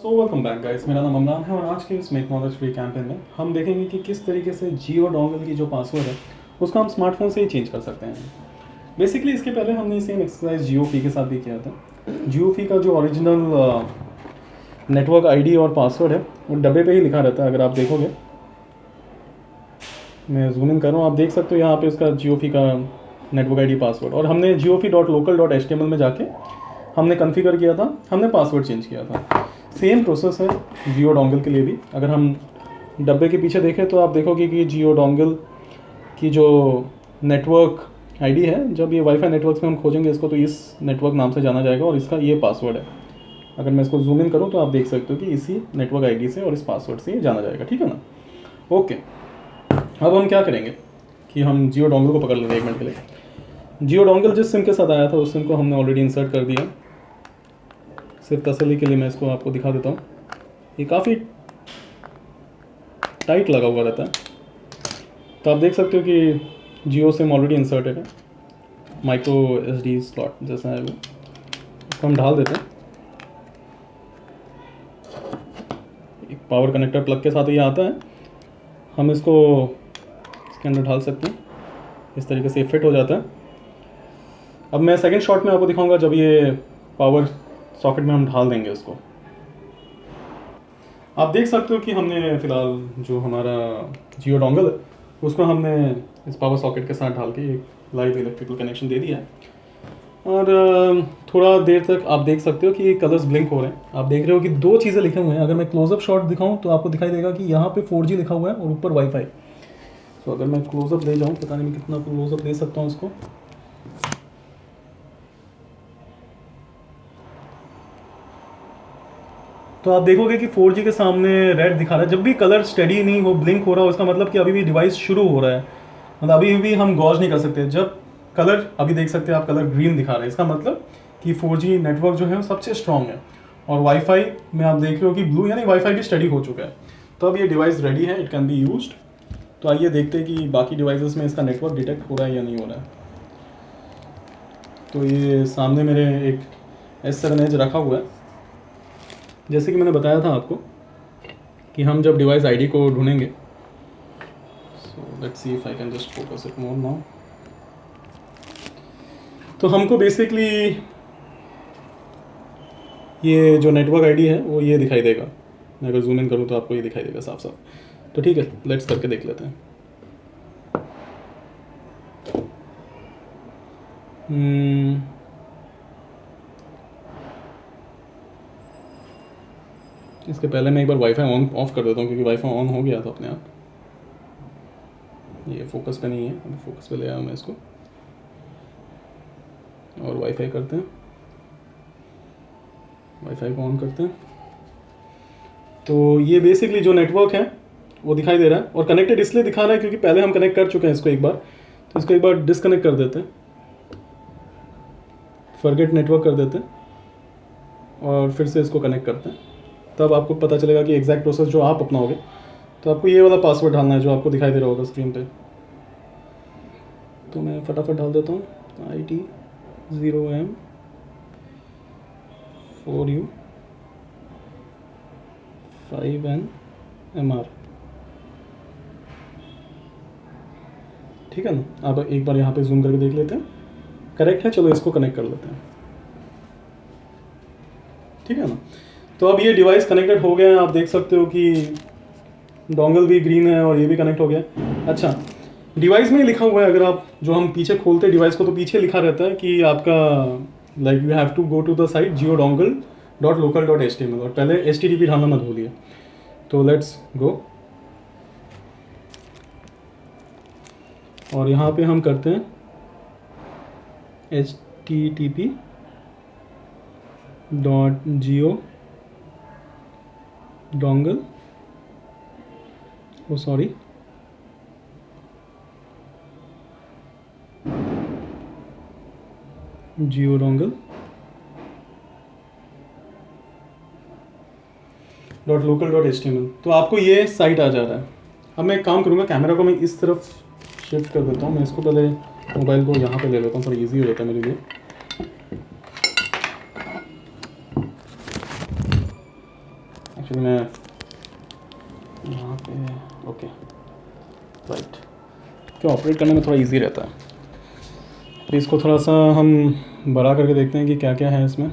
So welcome back guys, मेरा नाम अमरान है और आज के इस मेक नॉलेज फ्री कैंपेन में हम देखेंगे कि किस तरीके से जियो डोंगल की जो पासवर्ड है उसको हम स्मार्टफोन से ही चेंज कर सकते हैं। बेसिकली इसके पहले हमने सेम एक्सरसाइज जियो फी के साथ भी किया था। जियो फी का जो ओरिजिनल नेटवर्क आईडी और पासवर्ड है वो डब्बे पे ही लिखा रहता है। अगर आप देखोगे, मैं जूम इन कर रहा हूँ, आप देख सकते हो यहाँ पे उसका जियो फी का नेटवर्क आईडी पासवर्ड, और हमने jiofee.local.html में जाके हमने कॉन्फ़िगर किया था, हमने पासवर्ड चेंज किया था। सेम प्रोसेस है जियो डोंगल के लिए भी। अगर हम डब्बे के पीछे देखें तो आप देखोगे कि जियो डोंगल की जो नेटवर्क आईडी है, जब ये वाईफाई नेटवर्क्स में हम खोजेंगे इसको तो इस नेटवर्क नाम से जाना जाएगा और इसका ये पासवर्ड है। अगर मैं इसको जूम इन करूँ तो आप देख सकते हो कि इसी नेटवर्क आईडी से और इस पासवर्ड से ये जाना जाएगा। ठीक है ना? ओके, अब हम क्या करेंगे कि हम जियो डोंगल को पकड़ लेंगे 1 मिनट के लिए। जियो डोंगल जिस सिम के साथ आया था उस सिम को हमने ऑलरेडी इंसर्ट कर दिया। सिर्फ तसल्ली के लिए मैं इसको आपको दिखा देता हूँ। ये काफ़ी टाइट लगा हुआ रहता है, तो आप देख सकते हो कि जियो सिम ऑलरेडी इंसर्टेड है। माइक्रो SD स्लॉट जैसा है वो, इसको हम ढाल देते हैं। एक पावर कनेक्टर प्लग के साथ ये आता है, हम इसको इसके अंदर ढाल सकते हैं। इस तरीके से फिट हो जाता है। अब मैं सेकंड शॉट में आपको दिखाऊंगा जब ये पावर सॉकेट में हम ढाल देंगे इसको। आप देख सकते हो कि हमने फ़िलहाल जो हमारा जियो डोंगल है उसको हमने इस पावर सॉकेट के साथ ढाल के एक लाइव इलेक्ट्रिकल कनेक्शन दे दिया है। और थोड़ा देर तक आप देख सकते हो कि ये कलर्स ब्लिंक हो रहे हैं। आप देख रहे हो कि 2 चीज़ें लिखे हुए हैं। अगर मैं क्लोजअप शॉट दिखाऊं तो आपको दिखाई देगा कि यहाँ पे 4G लिखा हुआ है और ऊपर वाईफाई। तो अगर मैं क्लोजअप ले जाऊँ, पता नहीं मैं कितना क्लोजअप ले सकता हूँ इसको। तो आप देखोगे कि 4G के सामने रेड दिखा रहा है। जब भी कलर स्टेडी नहीं हो, ब्लिंक हो रहा हो, इसका मतलब कि अभी भी डिवाइस शुरू हो रहा है। मतलब अभी भी हम गौज नहीं कर सकते। जब कलर, अभी देख सकते हैं आप, कलर ग्रीन दिखा रहा है, इसका मतलब कि 4G नेटवर्क जो है वो सबसे स्ट्रॉन्ग है। और वाईफाई में आप देख रहे हो कि ब्लू, यानी वाईफाई भी स्टडी हो चुका है। तो अब ये डिवाइस रेडी है, इट कैन बी यूज्ड। तो आइए देखते हैं कि बाकी डिवाइसेस में इसका नेटवर्क डिटेक्ट हो रहा है या नहीं हो रहा है। तो ये सामने मेरे एक S7 Edge रखा हुआ है। जैसे कि मैंने बताया था आपको कि हम जब डिवाइस आईडी को ढूंढेंगे, so let's see if I can just focus it more now. तो हमको बेसिकली ये जो नेटवर्क आईडी है वो ये दिखाई देगा। मैं अगर जूम इन करूँ तो आपको ये दिखाई देगा साफ साफ। तो ठीक है, लेट्स करके देख लेते हैं। इसके पहले मैं एक बार वाईफाई ऑन ऑफ कर देता हूँ, क्योंकि वाईफाई ऑन हो गया था अपने आप। ये फोकस पे नहीं है, अभी फोकस पे ले आया मैं इसको, और वाईफाई करते हैं, वाईफाई को ऑन करते हैं। तो ये बेसिकली जो नेटवर्क है वो दिखाई दे रहा है, और कनेक्टेड इसलिए दिखा रहा है क्योंकि पहले हम कनेक्ट कर चुके हैं इसको एक बार। तो इसको एक बार डिसकनेक्ट कर देते हैं, फॉरगेट नेटवर्क कर देते हैं, और फिर से इसको कनेक्ट करते हैं। तब आपको पता चलेगा कि एग्जैक्ट प्रोसेस जो आप अपनाओगे। तो आपको ये वाला पासवर्ड डालना है जो आपको दिखाई दे रहा होगा स्क्रीन पे। तो मैं फटाफट डाल देता हूँ, IT0M 4U 5NMR। ठीक है ना? आप एक बार यहाँ पे जूम करके देख लेते हैं, करेक्ट है। चलो इसको कनेक्ट कर लेते हैं। ठीक है ना? तो अब ये डिवाइस कनेक्टेड हो गया है। आप देख सकते हो कि डोंगल भी ग्रीन है और ये भी कनेक्ट हो गया। अच्छा, डिवाइस में लिखा हुआ है, अगर आप, जो हम पीछे खोलते हैं डिवाइस को तो पीछे लिखा रहता है कि आपका like you have to go to the site jiodongle.local.html, और पहले HTTP डालना मत भूलिए। तो लेट्स गो, और यहाँ पे हम करते हैं http.jiodongle, ओ सॉरी, jiodongle.local.html। तो आपको ये साइट आ जा रहा है। अब मैं एक काम करूँगा, कैमरा को मैं इस तरफ शिफ्ट कर देता हूँ। मैं इसको पहले मोबाइल को यहाँ पे ले लेता हूँ, थोड़ा इजी हो जाता है मेरे लिए। एक्चुअली मैं यहाँ पे ओके राइट, क्यों ऑपरेट करने में थोड़ा इजी रहता है। तो इसको थोड़ा सा हम बड़ा करके देखते हैं कि क्या क्या है इसमें।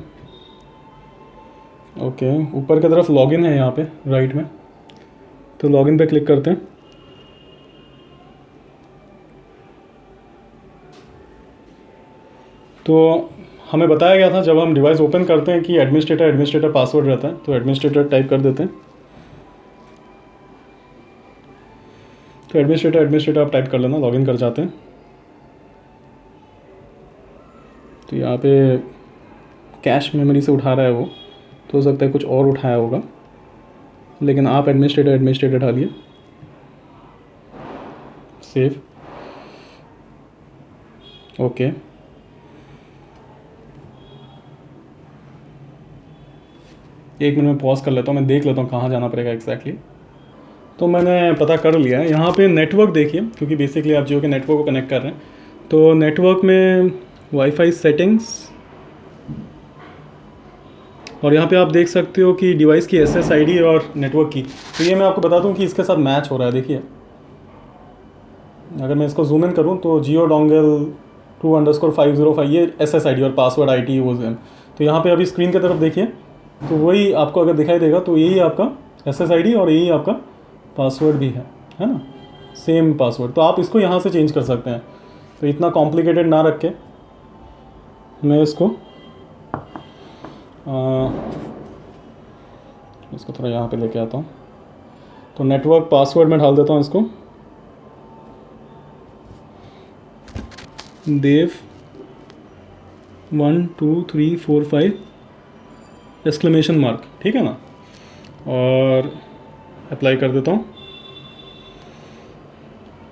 ओके, ऊपर की तरफ लॉगिन है यहाँ पे राइट में, तो लॉगिन पे क्लिक करते हैं। तो हमें बताया गया था जब हम डिवाइस ओपन करते हैं कि एडमिनिस्ट्रेटर पासवर्ड रहता है, तो एडमिनिस्ट्रेटर टाइप कर देते हैं। तो एडमिनिस्ट्रेटर आप टाइप कर लेना, लॉगिन कर जाते हैं। तो यहाँ पे कैश मेमोरी से उठा रहा है वो, तो हो सकता है कुछ और उठाया होगा, लेकिन आप एडमिनिस्ट्रेटर डालिए, सेव, ओके। एक मिनट में पॉज कर लेता हूँ, मैं देख लेता हूँ कहाँ जाना पड़ेगा एग्जैक्टली। तो मैंने पता कर लिया है। यहाँ पे नेटवर्क देखिए, क्योंकि बेसिकली आप जियो के नेटवर्क को कनेक्ट कर रहे हैं, तो नेटवर्क में वाईफाई सेटिंग्स, और यहाँ पे आप देख सकते हो कि डिवाइस की SSID और नेटवर्क की। तो ये मैं आपको बता दूँ कि इसके साथ मैच हो रहा है। देखिए अगर मैं इसको जूम इन करूँ तो जियो डोंगल 2_505 ये SSID और पासवर्ड IT वो है। तो यहाँ पे अभी स्क्रीन की तरफ देखिए, तो वही आपको अगर दिखाई देगा तो यही आपका SSID और यही आपका पासवर्ड भी है ना, सेम पासवर्ड। तो आप इसको यहाँ से चेंज कर सकते हैं। तो इतना कॉम्प्लिकेटेड ना रख के मैं इसको थोड़ा यहाँ पे लेके आता हूँ। तो नेटवर्क पासवर्ड में डाल देता हूँ इसको, देव 1 2 3 4 5 एक्सक्लेमेशन मार्क, ठीक है ना, और अप्लाई कर देता हूँ।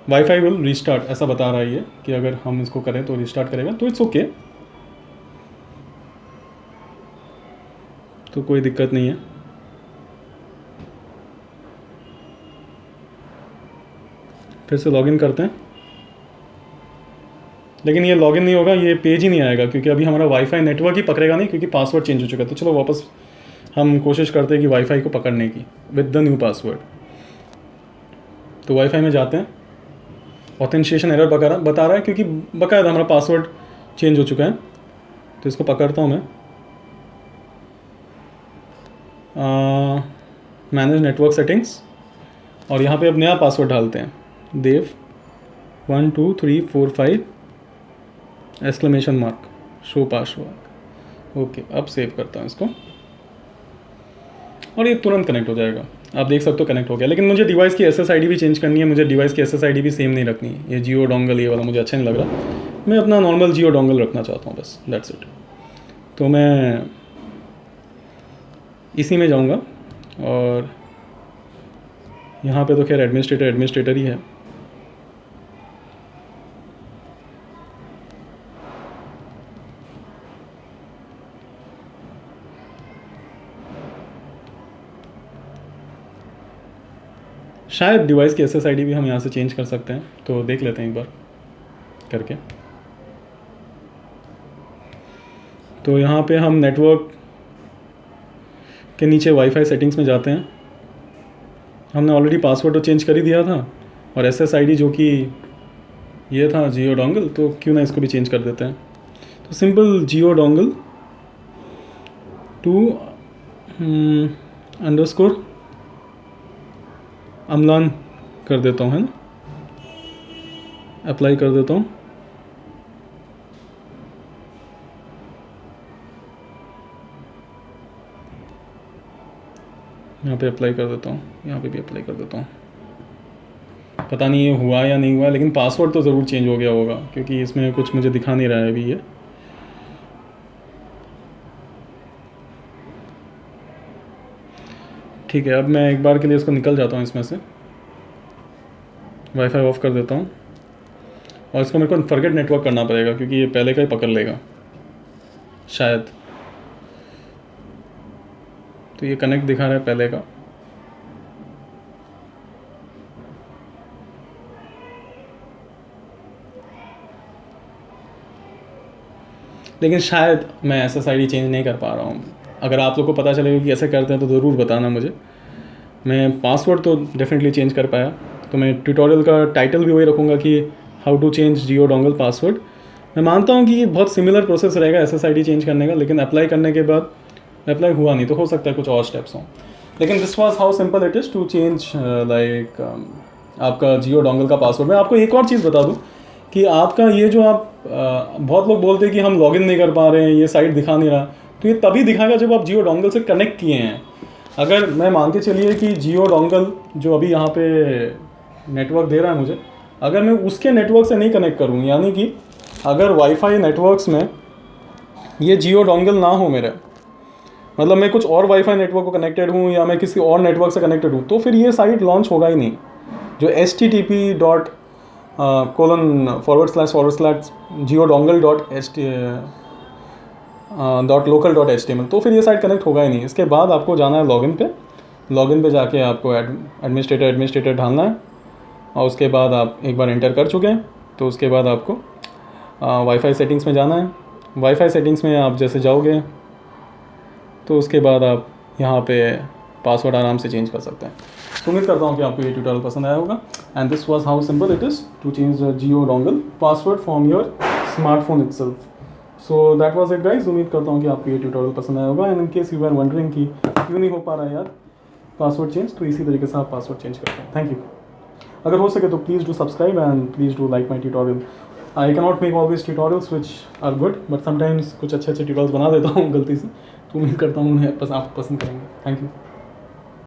वाईफाई विल रिस्टार्ट ऐसा बता रहा है ये, कि अगर हम इसको करें तो रिस्टार्ट करेगा, तो इट्स ओके, तो कोई दिक्कत नहीं है। फिर से लॉगिन करते हैं, लेकिन ये लॉगिन नहीं होगा, ये पेज ही नहीं आएगा, क्योंकि अभी हमारा वाईफाई नेटवर्क ही पकड़ेगा नहीं, क्योंकि पासवर्ड चेंज हो चुका है। तो चलो वापस हम कोशिश करते हैं कि वाईफाई को पकड़ने की विद द न्यू पासवर्ड। तो वाईफाई में जाते हैं, ऑथेंटिकेशन एरर बता रहा है, क्योंकि बकायदा हमारा पासवर्ड चेंज हो चुका है। तो इसको पकड़ता हूँ मैं, मैनेज नेटवर्क सेटिंग्स, और यहाँ पे अब नया पासवर्ड डालते हैं, देव 1 2 3 4 5 exclamation mark show password. Okay, अब सेव करता हूँ इसको, और ये तुरंत कनेक्ट हो जाएगा। आप देख सकते हो कनेक्ट हो गया। लेकिन मुझे डिवाइस की SSID भी चेंज करनी है, मुझे डिवाइस की SSID भी सेम नहीं रखनी है। ये जियो डोंगल ये वाला मुझे अच्छा नहीं लग रहा, मैं अपना नॉर्मल जियो डोंगल रखना चाहता हूँ, बस दैट्स इट। तो मैं इसी में जाऊँगा, और यहाँ पे तो खैर एडमिनिस्ट्रेटर ही है। शायद डिवाइस की SSID भी हम यहाँ से चेंज कर सकते हैं, तो देख लेते हैं एक बार करके। तो यहाँ पे हम नेटवर्क के नीचे वाईफाई सेटिंग्स में जाते हैं। हमने ऑलरेडी पासवर्ड तो चेंज कर ही दिया था, और SSID जो कि ये था जियो डोंगल, तो क्यों ना इसको भी चेंज कर देते हैं। तो सिंपल जियो डोंगल 2 _ अमलान कर देता हूँ, है ना, अप्लाई कर देता हूँ। यहाँ पे अप्लाई कर देता हूँ, यहाँ पे भी अप्लाई कर देता हूँ। पता नहीं ये हुआ या नहीं हुआ, लेकिन पासवर्ड तो ज़रूर चेंज हो गया होगा, क्योंकि इसमें कुछ मुझे दिखा नहीं रहा है अभी ये। ठीक है, अब मैं एक बार के लिए इसको निकल जाता हूँ इसमें से, वाईफाई ऑफ कर देता हूँ, और इसको मेरे को फॉरगेट नेटवर्क करना पड़ेगा, क्योंकि ये पहले का ही पकड़ लेगा शायद। तो ये कनेक्ट दिखा रहा है पहले का, लेकिन शायद मैं SSID चेंज नहीं कर पा रहा हूँ। अगर आप लोग को पता चलेगा कि ऐसे करते हैं तो ज़रूर बताना मुझे, मैं पासवर्ड तो डेफिनेटली चेंज कर पाया, तो मैं ट्यूटोरियल का टाइटल भी वही रखूँगा कि how to change Jio dongle password. मैं मानता हूँ कि ये बहुत सिमिलर प्रोसेस रहेगा SSID चेंज करने का, लेकिन अप्लाई करने के बाद अप्लाई हुआ नहीं, तो हो सकता है कुछ और स्टेप्स हों। लेकिन this was how simple it is to change like आपका जियो डोंगल का पासवर्ड। मैं आपको एक और चीज़ बता दूं कि आपका ये जो आप बहुत लोग बोलते हैं कि हम लॉगिन नहीं कर पा रहे हैं, ये साइट दिखा नहीं रहा, तो ये तभी दिखाएगा जब आप जियो डोंगल से कनेक्ट किए हैं। अगर मैं मान के चलिए कि जियो डोंगल जो अभी यहाँ पे नेटवर्क दे रहा है मुझे, अगर मैं उसके नेटवर्क से नहीं कनेक्ट करूँ, यानी कि अगर वाईफाई नेटवर्क्स में ये जियो डोंगल ना हो मेरे, मतलब मैं कुछ और वाईफाई नेटवर्क को कनेक्टेड हूँ या मैं किसी और नेटवर्क से कनेक्टेड हूँ, तो फिर ये साइट लॉन्च होगा ही नहीं। जो http://jiodongle.local.html, तो फिर ये साइट कनेक्ट होगा ही नहीं। इसके बाद आपको जाना है लॉगिन पे जाके आपको एडमिनिस्ट्रेटर ढालना है, और उसके बाद आप एक बार एंटर कर चुके हैं तो उसके बाद आपको वाईफाई सेटिंग्स में जाना है। वाईफाई सेटिंग्स में आप जैसे जाओगे तो उसके बाद आप यहाँ पे पासवर्ड आराम से चेंज कर सकते हैं। तो उम्मीद करता हूँ कि आपको ये ट्यूटोरियल पसंद आया होगा। And this was how simple it is to change Jio dongle password from your smartphone itself. So that was it guys. उम्मीद करता हूँ कि आपको ये ट्यूटोरियल पसंद आया होगा। And in case you are wondering कि क्यों नहीं हो पा रहा है यार पासवर्ड चेंज, तो इसी तरीके से आप पासवर्ड चेंज करते हैं। Thank you. अगर हो सके तो please do subscribe and please do like my tutorial. I can not make always tutorials which are good, but sometimes कुछ अच्छे ट्यूटोरियल्स बना देता हूँ गलती से, तो उम्मीद करता हूँ उन्हें आप पसंद करेंगे। Thank you.